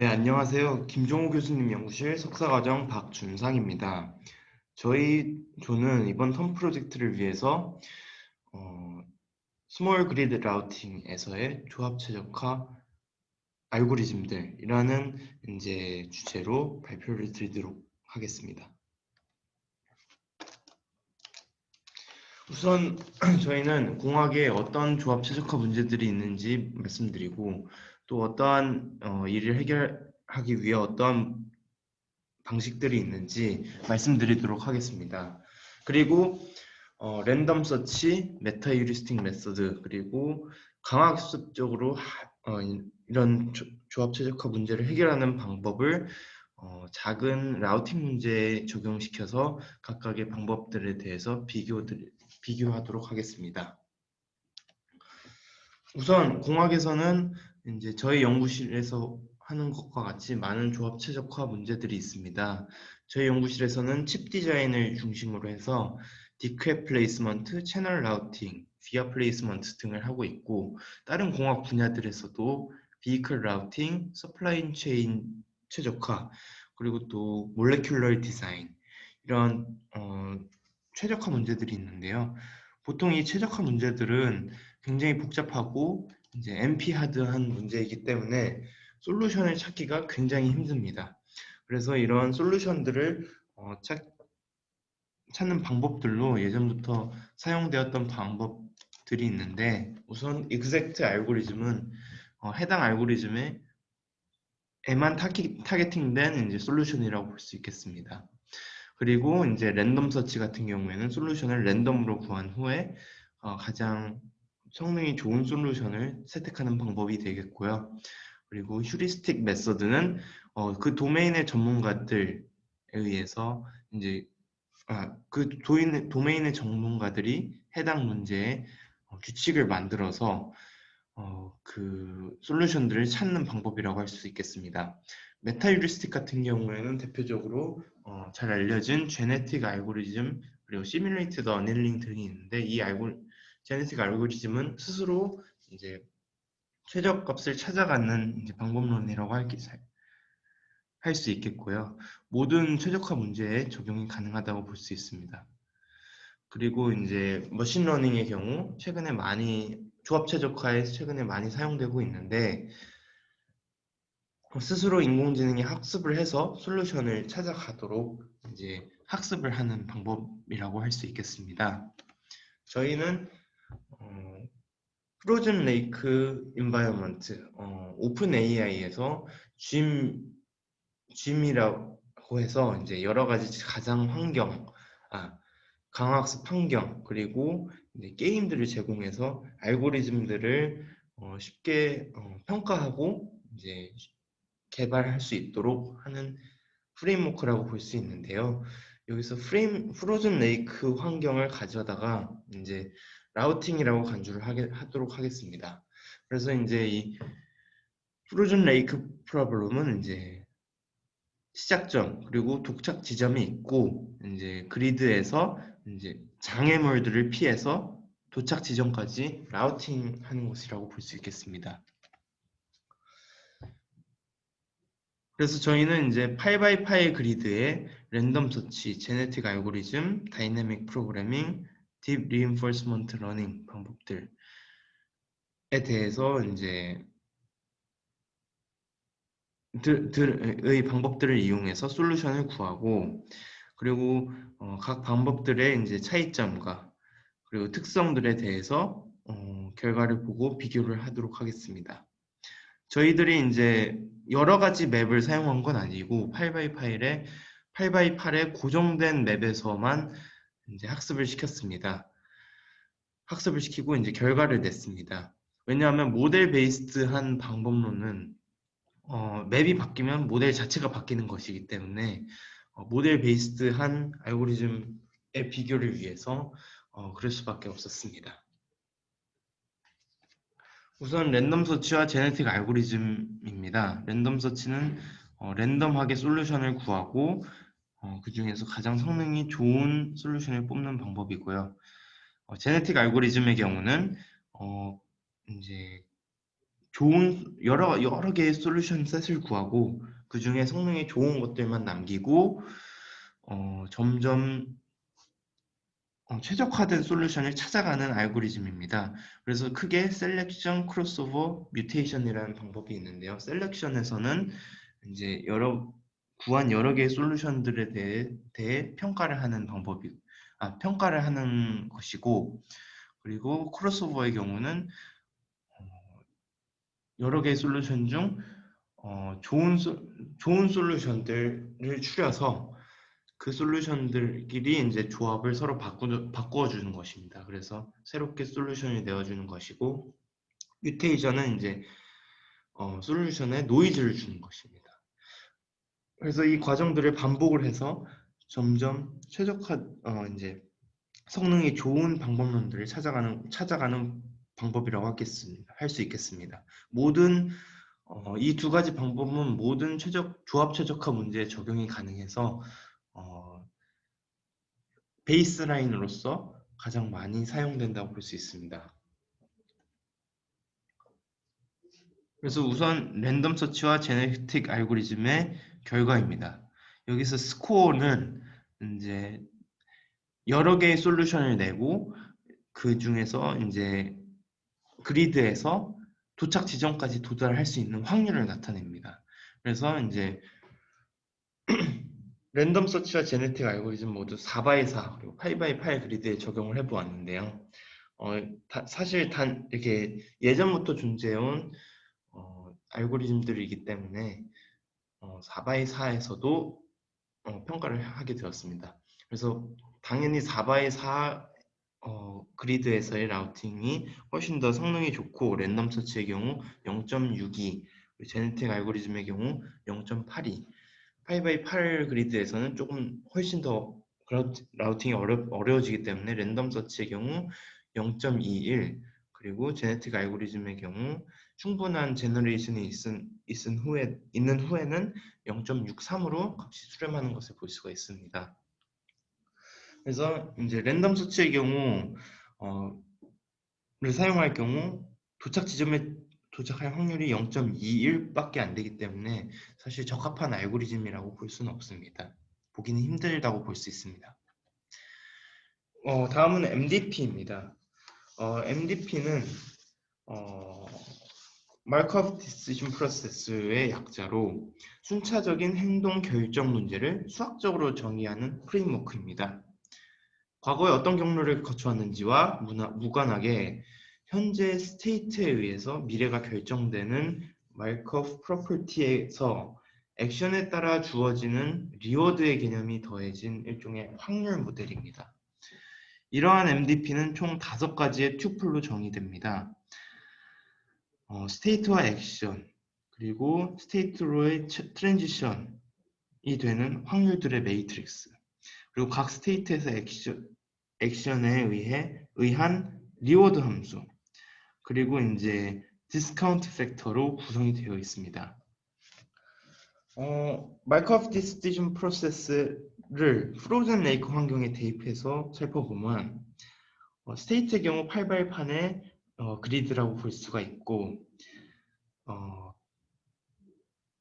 네, 안녕하세요. 김종호 교수님 연구실 석사과정 박준상입니다. 저는 이번 텀 프로젝트를 위해서 어, 스몰 그리드 라우팅에서의 조합 최적화 알고리즘들이라는 이제 주제로 발표를 드리도록 하겠습니다. 우선 저희는 공학에 어떤 조합 최적화 문제들이 있는지 말씀드리고 또 어떠한 일을 해결하기 위해 어떠한 방식들이 있는지 말씀드리도록 하겠습니다. 그리고 랜덤 서치, 메타 휴리스틱 메서드, 그리고 강학습적으로 이런 조합 최적화 문제를 해결하는 방법을 작은 라우팅 문제에 적용시켜서 각각의 방법들에 대해서 비교하도록 하겠습니다. 우선 공학에서는 이제 저희 연구실에서 하는 것과 같이 많은 조합 최적화 문제들이 있습니다. 저희 연구실에서는 칩 디자인을 중심으로 해서 디크랩 플레이스먼트, 채널 라우팅, 비아 플레이스먼트 등을 하고 있고 다른 공학 분야들에서도 비이클 라우팅, 서플라이 체인 최적화, 그리고 또 몰레큘러 디자인 이런 최적화 문제들이 있는데요. 보통 이 최적화 문제들은 굉장히 복잡하고 이제 NP 하드한 문제이기 때문에 솔루션을 찾기가 굉장히 힘듭니다. 그래서 이런 솔루션들을 찾는 방법들로 예전부터 사용되었던 방법들이 있는데 우선 exact 알고리즘은 해당 알고리즘에만 타겟팅된 이제 솔루션이라고 볼 수 있겠습니다. 그리고 이제 랜덤 서치 같은 경우에는 솔루션을 랜덤으로 구한 후에 가장 성능이 좋은 솔루션을 선택하는 방법이 되겠고요. 그리고 휴리스틱 메서드는 그 도메인의 전문가들에 의해서 이제 그 도메인의 전문가들이 해당 문제에 규칙을 만들어서 그 솔루션들을 찾는 방법이라고 할 수 있겠습니다. 메타 휴리스틱 같은 경우에는 대표적으로 잘 알려진 제네틱 알고리즘 그리고 시뮬레이티드 어닐링 등이 있는데 제네틱 알고리즘은 스스로 이제 최저값을 찾아가는 이제 방법론이라고 할 수 있겠고요. 모든 최적화 문제에 적용이 가능하다고 볼 수 있습니다. 그리고 이제 머신러닝의 경우 조합 최적화에 최근에 많이 사용되고 있는데 스스로 인공지능이 학습을 해서 솔루션을 찾아가도록 이제 학습을 하는 방법이라고 할 수 있겠습니다. 저희는 프로즌 레이크 인바이어먼트 오픈 AI에서 GIM이라고 해서 이제 여러 가지 가상 환경, 강학습 환경 그리고 이제 게임들을 제공해서 알고리즘들을 쉽게 평가하고 이제 개발할 수 있도록 하는 프레임워크라고 볼 수 있는데요. 여기서 프로즌 레이크 환경을 가져다가 이제 라우팅이라고 간주를 하도록 하겠습니다. 그래서 이제 이 프로즌 레이크 프로블럼은 이제 시작점 그리고 도착 지점이 있고 이제 그리드에서 이제 장애물들을 피해서 도착 지점까지 라우팅하는 것이라고 볼 수 있겠습니다. 그래서 저희는 이제 8x8 그리드의 랜덤 서치, 제네틱 알고리즘, 다이내믹 프로그래밍, 딥 리인포스먼트 러닝 방법들에 대해서 이제 의 방법들을 이용해서 솔루션을 구하고 그리고 각 방법들의 이제 차이점과 그리고 특성들에 대해서 결과를 보고 비교를 하도록 하겠습니다. 저희들이 이제 여러 가지 맵을 사용한 건 아니고 8x8의 고정된 맵에서만 이제 학습을 시켰습니다. 학습을 시키고 이제 결과를 냈습니다. 왜냐하면 모델 베이스드한 방법론은 맵이 바뀌면 모델 자체가 바뀌는 것이기 때문에 모델 베이스드한 알고리즘의 비교를 위해서 그럴 수밖에 없었습니다. 우선 랜덤 서치와 제네틱 알고리즘입니다. 랜덤 서치는 랜덤하게 솔루션을 구하고 그 중에서 가장 성능이 좋은 솔루션을 뽑는 방법이고요. 제네틱 알고리즘의 경우는 이제 좋은 여러 개의 솔루션 셋을 구하고 그 중에 성능이 좋은 것들만 남기고 점점 최적화된 솔루션을 찾아가는 알고리즘입니다. 그래서 크게 셀렉션, 크로스오버, 뮤테이션이라는 방법이 있는데요. 셀렉션에서는 이제 구한 여러 개의 솔루션들에 대해 평가를 하는 평가를 하는 것이고, 그리고 크로스오버의 경우는 여러 개의 솔루션 중 좋은 솔루션들을 추려서 그 솔루션들끼리 이제 조합을 서로 바꾸어 주는 것입니다. 그래서 새롭게 솔루션이 되어주는 것이고, 뮤테이션은 이제 솔루션에 노이즈를 주는 것입니다. 그래서 이 과정들을 반복을 해서 점점 이제 성능이 좋은 방법론들을 찾아가는 방법이라고 할 수 있겠습니다. 이 두 가지 방법은 모든 조합 최적화 문제에 적용이 가능해서 베이스라인으로서 가장 많이 사용된다고 볼 수 있습니다. 그래서 우선 랜덤 서치와 제네틱 알고리즘의 결과입니다. 여기서 스코어는 이제 여러 개의 솔루션을 내고 그 중에서 이제 그리드에서 도착 지점까지 도달할 수 있는 확률을 나타냅니다. 그래서 이제 랜덤 서치와 제네틱 알고리즘 모두 4x4 그리고 8x8 그리드에 적용을 해보았는데요. 사실 이렇게 예전부터 존재해온 알고리즘들이기 때문에 4x4에서도 평가를 하게 되었습니다. 그래서 당연히 4x4 그리드에서의 라우팅이 훨씬 더 성능이 좋고 랜덤 서치의 경우 0.62, 제네틱 알고리즘의 경우 0.82, 8x8 그리드에서는 조금 훨씬 더 라우팅이 어려워지기 때문에 랜덤 서치의 경우 0.21, 그리고 제네틱 알고리즘의 경우 충분한 제너레이션이 있는 후에는 0.63으로 값이 수렴하는 것을 볼 수가 있습니다. 그래서 이제 랜덤 서치의 경우 를 사용할 경우 도착 지점에 도착할 확률이 0.21밖에 안 되기 때문에 사실 적합한 알고리즘이라고 볼 수는 없습니다. 보기는 힘들다고 볼 수 있습니다. 다음은 MDP입니다. MDP는 마르코프 디시전 프로세스의 약자로 순차적인 행동 결정 문제를 수학적으로 정의하는 프레임워크입니다. 과거에 어떤 경로를 거쳐왔는지와 무관하게 현재 스테이트에 의해서 미래가 결정되는 마르코프 프로퍼티에서 액션에 따라 주어지는 리워드의 개념이 더해진 일종의 확률 모델입니다. 이러한 MDP는 총 5가지의 튜플로 정의됩니다. 스테이트와 액션, 그리고 스테이트로의 트랜지션이 되는 확률들의 매트릭스, 그리고 각 스테이트에서 액션에 의한 리워드 함수, 그리고 이제 디스카운트 팩터로 구성이 되어 있습니다. 마르코프 디시전 프로세스를 프로즌 레이크 환경에 대입해서 살펴보면 스테이트의 경우 8발판의 그리드라고 볼 수가 있고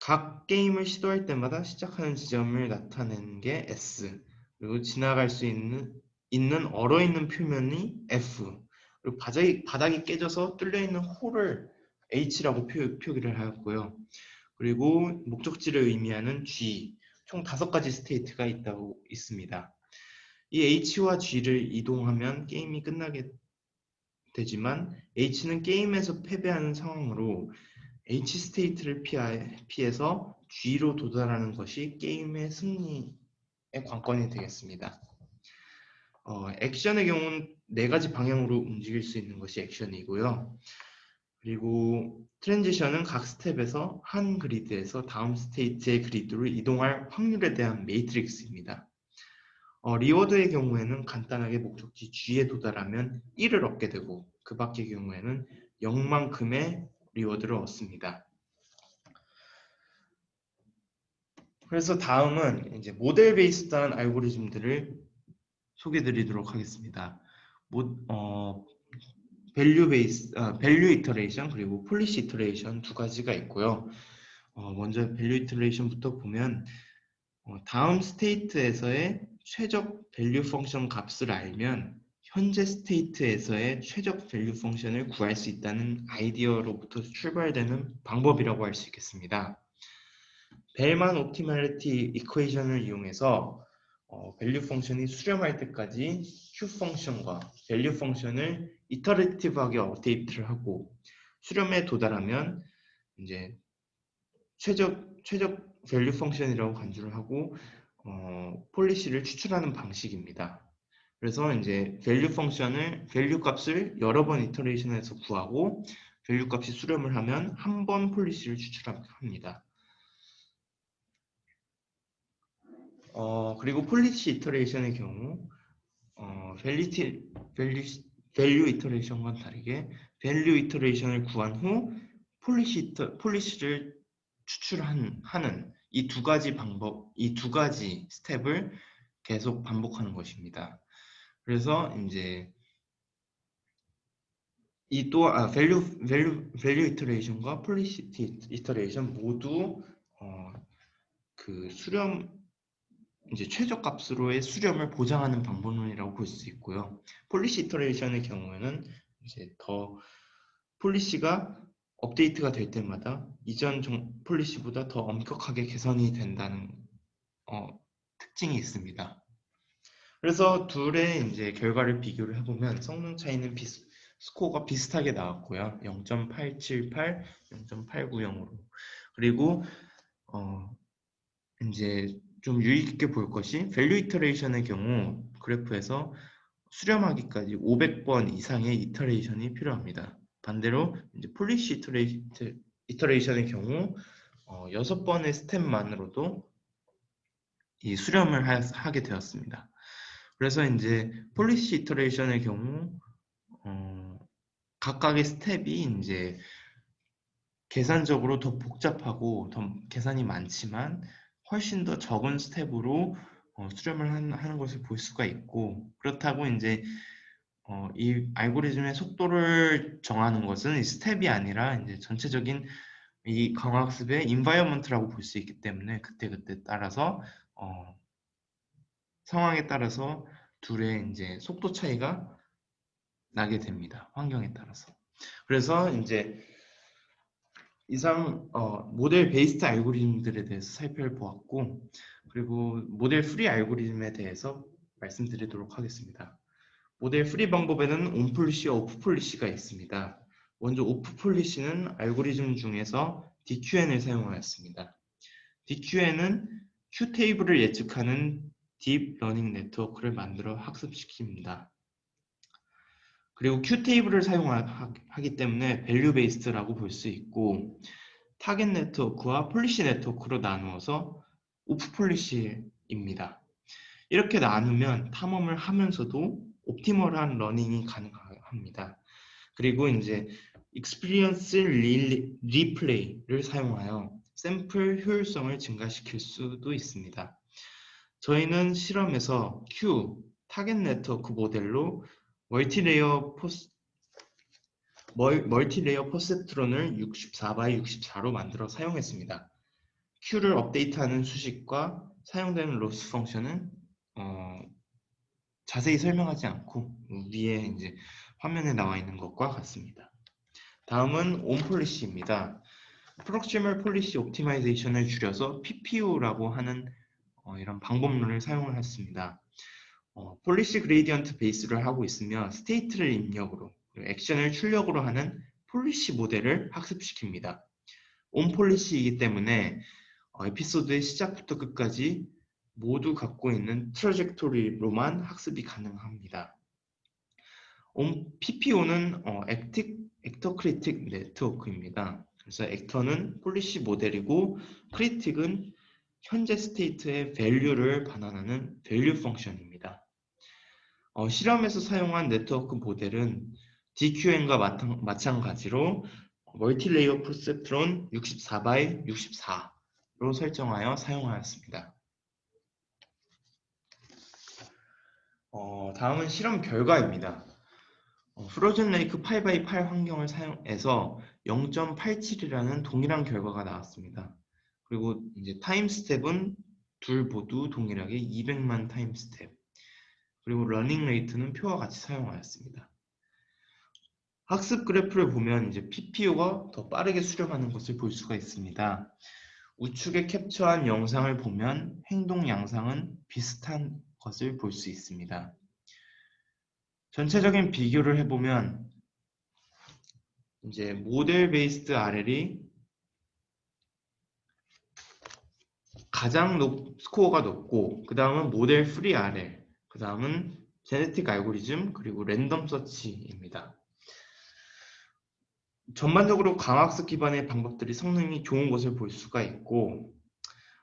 각 게임을 시도할 때마다 시작하는 지점을 나타내는 게 S, 그리고 지나갈 수 있는 얼어있는 표면이 F, 그리고 바닥이 깨져서 뚫려있는 홀을 H라고 표기를 하였고요. 그리고 목적지를 의미하는 G, 총 5가지 스테이트가 있습니다. 이 H와 G를 이동하면 게임이 끝나게 되지만 H는 게임에서 패배하는 상황으로 H 스테이트를 피해서 G로 도달하는 것이 게임의 승리의 관건이 되겠습니다. 액션의 경우는 4가지 방향으로 움직일 수 있는 것이 액션이고요. 그리고 트랜지션은 각 스텝에서 한 그리드에서 다음 스테이트의 그리드로 이동할 확률에 대한 매트릭스입니다. 리워드의 경우에는 간단하게 목적지 G에 도달하면 1을 얻게 되고 그 밖의 경우에는 0만큼의 리워드를 얻습니다. 그래서 다음은 이제 모델 베이스드한 알고리즘들을 소개드리도록 하겠습니다. 밸류 이터레이션 그리고 폴리시 이터레이션 두 가지가 있고요. 먼저 밸류 이터레이션부터 보면 다음 스테이트에서의 최적 밸류 펑션 값을 알면 현재 스테이트에서의 최적 밸류 펑션을 구할 수 있다는 아이디어로부터 출발되는 방법이라고 할 수 있겠습니다. 벨만 옵티멀리티 이퀘이션을 이용해서 밸류 펑션이 수렴할 때까지 Q 펑션과 밸류 펑션을 이터레이티브하게 업데이트를 하고 수렴에 도달하면 이제 최적 밸류 펑션이라고 간주를 하고 폴리시를 추출하는 방식입니다. 그래서 이제 밸류 값을 여러 번 이터레이션해서 구하고 밸류 값이 수렴을 하면 한 번 폴리시를 추출합니다. 그리고 폴리시 이터레이션의 경우 밸류 이터레이션과는 다르게 밸류 이터레이션을 구한 후 폴리시를 추출하는 이 두 가지 방법, 이 두 가지 스텝을 계속 반복하는 것입니다. 그래서 이제 밸류 이터레이션과 폴리시 이터레이션 모두 그 수렴 이제 최저값으로의 수렴을 보장하는 방법론이라고 볼 수 있고요. 폴리시 이터레이션의 경우에는 이제 더 폴리시가 업데이트가 될 때마다 이전 폴리시보다 더 엄격하게 개선이 된다는 특징이 있습니다. 그래서 둘의 이제 결과를 비교를 해보면 성능 차이는 스코어가 비슷하게 나왔고요. 0.878, 0.890으로. 그리고 이제 좀 유의 깊게 볼 것이 밸류 이터레이션의 경우 그래프에서 수렴하기까지 500번 이상의 이터레이션이 필요합니다. 반대로 이제 폴리시 이터레이션의 경우 6번의 스텝만으로도 이 수렴을 하게 되었습니다. 그래서 이제 폴리시 이터레이션의 경우 각각의 스텝이 이제 계산적으로 더 복잡하고 더 계산이 많지만 훨씬 더 적은 스텝으로 수렴을 하는 것을 볼 수가 있고 그렇다고 이제 이 알고리즘의 속도를 정하는 것은 이 스텝이 아니라 이제 전체적인 이 강학습의 인바이어먼트라고 볼 수 있기 때문에 그때그때 따라서 상황에 따라서 둘의 이제 속도 차이가 나게 됩니다. 환경에 따라서. 그래서 이제 이상 모델 베이스드 알고리즘들에 대해서 살펴보았고 그리고 모델 프리 알고리즘에 대해서 말씀드리도록 하겠습니다. 모델 프리 방법에는 온 폴리시와 오프 폴리시가 있습니다. 먼저 오프 폴리시는 알고리즘 중에서 DQN을 사용하였습니다. DQN은 Q 테이블을 예측하는 딥 러닝 네트워크를 만들어 학습시킵니다. 그리고 Q 테이블을 사용하기 때문에 밸류 베이스드라고 볼 수 있고 타겟 네트워크와 폴리시 네트워크로 나누어서 오프 폴리시입니다. 이렇게 나누면 탐험을 하면서도 옵티멀한 러닝이 가능합니다. 그리고 이제 익스피리언스 리플레이를 사용하여 샘플 효율성을 증가시킬 수도 있습니다. 저희는 실험에서 Q, 타겟 네트워크 모델로 멀티레이어 퍼셉트론을 64x64로 만들어 사용했습니다. Q를 업데이트하는 수식과 사용되는 로스 펑션은 자세히 설명하지 않고 위에 이제 화면에 나와 있는 것과 같습니다. 다음은 온폴리시입니다. 프록시멀 폴리시 옵티마이제이션을 줄여서 PPO라고 하는 이런 방법론을 사용을 했습니다. 폴리시 그레이디언트 베이스를 하고 있으며 스테이트를 입력으로 액션을 출력으로 하는 폴리시 모델을 학습시킵니다. 온폴리시이기 때문에 에피소드의 시작부터 끝까지 모두 갖고 있는 트래젝토리로만 학습이 가능합니다. PPO는 액터 크리틱 네트워크입니다. 그래서 액터는 폴리시 모델이고 크리틱은 현재 스테이트의 밸류를 반환하는 밸류 펑션입니다. 실험에서 사용한 네트워크 모델은 DQN과 마찬가지로 멀티레이어 퍼셉트론 64x64로 설정하여 사용하였습니다. 다음은 실험 결과입니다. 프로즌 레이크 8x8 환경을 사용해서 0.87이라는 동일한 결과가 나왔습니다. 그리고 이제 타임 스텝은 둘 모두 동일하게 200만 타임 스텝. 그리고 러닝 레이트는 표와 같이 사용하였습니다. 학습 그래프를 보면 이제 PPU가 더 빠르게 수렴하는 것을 볼 수가 있습니다. 우측에 캡처한 영상을 보면 행동 양상은 비슷한 것을 볼 수 있습니다. 전체적인 비교를 해보면 이제 모델 베이스드 RL이 가장 스코어가 높고 그 다음은 모델 프리 RL, 그 다음은 제네틱 알고리즘, 그리고 랜덤 서치입니다. 전반적으로 강학습 기반의 방법들이 성능이 좋은 것을 볼 수가 있고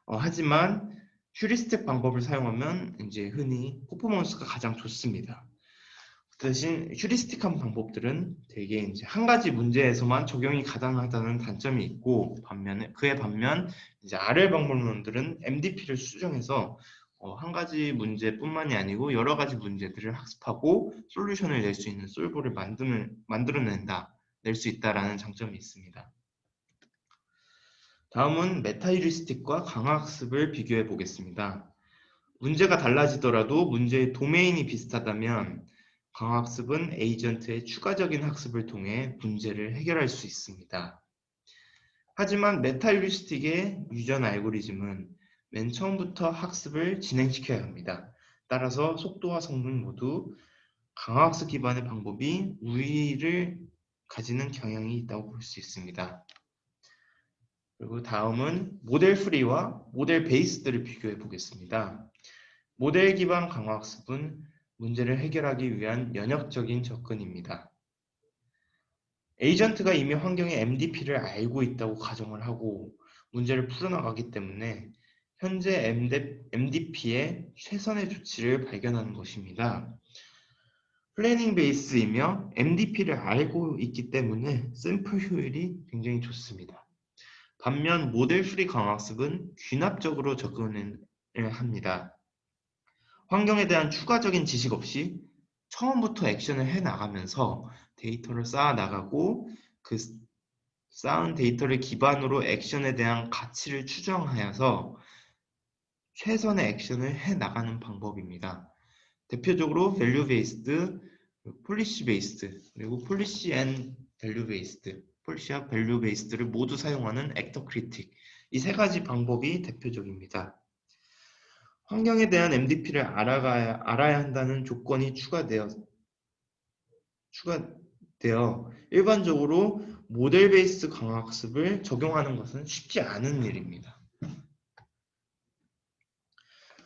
하지만 휴리스틱 방법을 사용하면 이제 흔히 퍼포먼스가 가장 좋습니다. 그 대신 휴리스틱한 방법들은 대개 이제 한 가지 문제에서만 적용이 가능하다는 단점이 있고 그에 반면 이제 RL 방법론들은 MDP를 수정해서 한 가지 문제뿐만이 아니고 여러 가지 문제들을 학습하고 솔루션을 낼 수 있는 솔버를 낼 수 있다라는 장점이 있습니다. 다음은 메타 휴리스틱과 강화학습을 비교해 보겠습니다. 문제가 달라지더라도 문제의 도메인이 비슷하다면 강화학습은 에이전트의 추가적인 학습을 통해 문제를 해결할 수 있습니다. 하지만 메타 휴리스틱의 유전 알고리즘은 맨 처음부터 학습을 진행시켜야 합니다. 따라서 속도와 성능 모두 강화학습 기반의 방법이 우위를 가지는 경향이 있다고 볼 수 있습니다. 그리고 다음은 모델 프리와 모델 베이스들을 비교해 보겠습니다. 모델 기반 강화학습은 문제를 해결하기 위한 연역적인 접근입니다. 에이전트가 이미 환경의 MDP를 알고 있다고 가정을 하고 문제를 풀어나가기 때문에 현재 MDP의 최선의 조치를 발견하는 것입니다. 플래닝 베이스이며 MDP를 알고 있기 때문에 샘플 효율이 굉장히 좋습니다. 반면 모델 프리 강학습은 귀납적으로 접근을 합니다. 환경에 대한 추가적인 지식 없이 처음부터 액션을 해 나가면서 데이터를 쌓아 나가고 그 쌓은 데이터를 기반으로 액션에 대한 가치를 추정하여서 최선의 액션을 해 나가는 방법입니다. 대표적으로 밸류 베이스드, 폴리시 베이스드, 그리고 폴리시 앤 밸류 베이스드, 폴리시와 밸류 베이스드를 모두 사용하는 액터 크리틱, 이 세 가지 방법이 대표적입니다. 환경에 대한 MDP를 알아야 한다는 조건이 추가되어 일반적으로 모델 베이스 강화학습을 적용하는 것은 쉽지 않은 일입니다.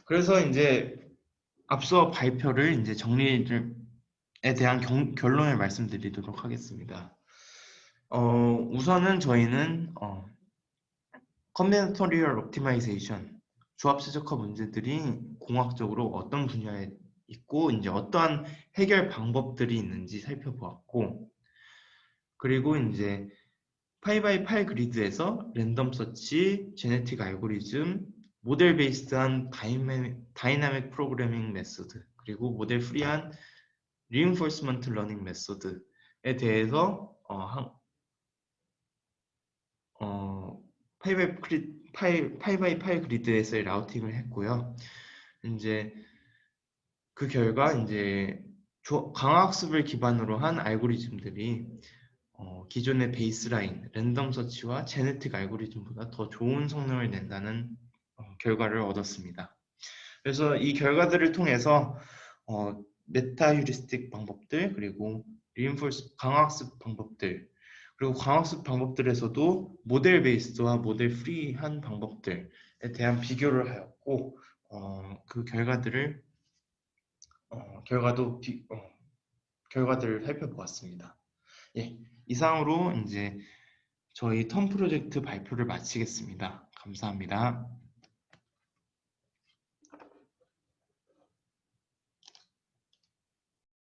그래서 이제 앞서 발표를 이제 정리에 대한 결론을 말씀드리도록 하겠습니다. 우선은 저희는 combinatorial optimization, 조합 최적화 문제들이 공학적으로 어떤 분야에 있고 이제 어떠한 해결 방법들이 있는지 살펴보았고, 그리고 이제 8x8 그리드에서 랜덤 서치, 제네틱 알고리즘, 모델 베이스드한 다이나믹 프로그래밍 메소드, 그리고 모델 프리한 리인포스먼트 러닝 메소드에 대해서 8x8 그리드에서의 라우팅을 했고요. 이제 그 결과 이제 강화학습을 기반으로 한 알고리즘들이 기존의 베이스라인, 랜덤 서치와 제네틱 알고리즘보다 더 좋은 성능을 낸다는 결과를 얻었습니다. 그래서 이 결과들을 통해서 메타 휴리스틱 방법들, 그리고 강화학습 방법들, 그리고 강학습 방법들에서도 모델 베이스와 모델 프리한 방법들에 대한 비교를 하였고 그 결과들을 살펴보았습니다. 예, 이상으로 이제 저희 턴 프로젝트 발표를 마치겠습니다. 감사합니다.